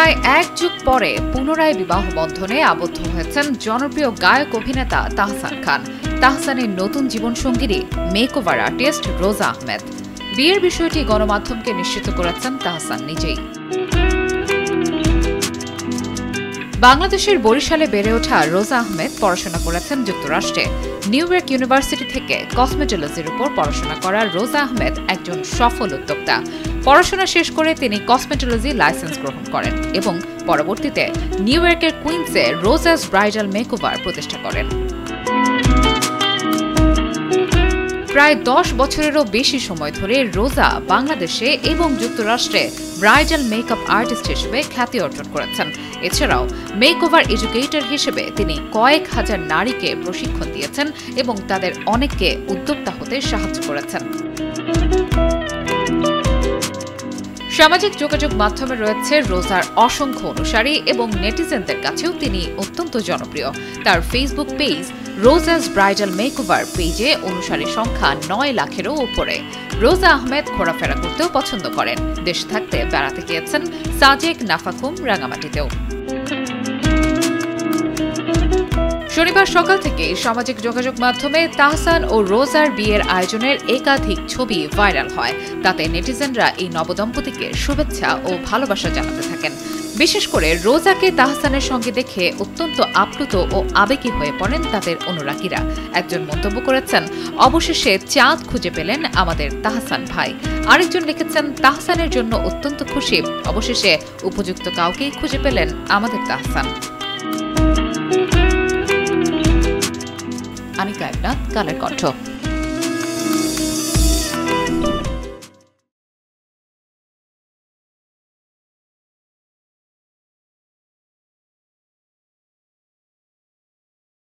প্রায় এক যুগ পরে পুনরায় বিবাহ বন্ধনে আবদ্ধ হয়েছেন জনপ্রিয় গায়ক অভিনেতা তাহসান খান। তাহসানের নতুন জীবনসঙ্গিনী মেকওভার আর্টিস্ট রোজা আহমেদ। বিয়ের বিষয়টি গণমাধ্যমকে নিশ্চিত করেছেন তাহসান নিজেই। বাংলাদেশের বরিশালে বেড়ে ওঠা রোজা আহমেদ পড়াশোনা করেছেন যুক্তরাষ্ট্রে। নিউ ইয়র্ক ইউনিভার্সিটি থেকে কসমেটোলজির উপর পড়াশোনা করা রোজা আহমেদ একজন সফল উদ্যোক্তা। পড়াশোনা শেষ করে তিনি কসমেটোলজি লাইসেন্স গ্রহণ করেন এবং পরবর্তীতে নিউ ইয়র্কের কুইন্সে রোজাস ব্রাইডাল মেকওভার প্রতিষ্ঠা করেন। প্রায় 10 বছরেরও বেশি সময় ধরে রোজা বাংলাদেশে এবং যুক্তরাষ্ট্রে ব্রাইডাল মেকআপ আর্টিস্ট হিসেবে খ্যাতি অর্জন করেছেন। এছাড়াও মেকওভার এডুকেটর হিসেবে তিনি কয়েক হাজার নারীকে প্রশিক্ষণ দিয়েছেন এবং তাদের অনেককে উদ্যোক্তা হতে সাহায্য করেছেন। সামাজিক যোগাযোগ মাধ্যমে রয়েছে রোজার অসংখ্য অনুসারী এবং নেটিজেনদের কাছেও তিনি অত্যন্ত জনপ্রিয়। তার ফেসবুক পেজ রোজাস ব্রাইডাল মেকওভার পেজে অনুসারী সংখ্যা 9 লাখেরও উপরে। রোজা আহমেদ ঘোরাফেরা করতেও পছন্দ করেন। দেশে থাকতে বেড়াতে গিয়েছেন সাজেক, নাফাখুম, রাঙামাটিতেও। শনিবার সকাল থেকে সামাজিক যোগাযোগ মাধ্যমে তাহসান ও রোজার বিয়ের আয়োজনের একাধিক ছবি ভাইরাল হয়। তাতে নেটিজেনরা এই নবদম্পতিকে শুভেচ্ছা ও ভালোবাসা জানাতে থাকেন। বিশেষ করে রোজাকে তাহসানের সঙ্গে দেখে অত্যন্ত আপ্লুত ও আবেগী হয়ে পড়েন তাদের অনুরাগীরা। একজন মন্তব্য করেছেন, অবশেষে চাঁদ খুঁজে পেলেন আমাদের তাহসান ভাই। আরেকজন লিখেছেন, তাহসানের জন্য অত্যন্ত খুশি, অবশেষে উপযুক্ত কাউকেই খুঁজে পেলেন আমাদের তাহসান। আনিকা ইবনাথ, কালের কণ্ঠ।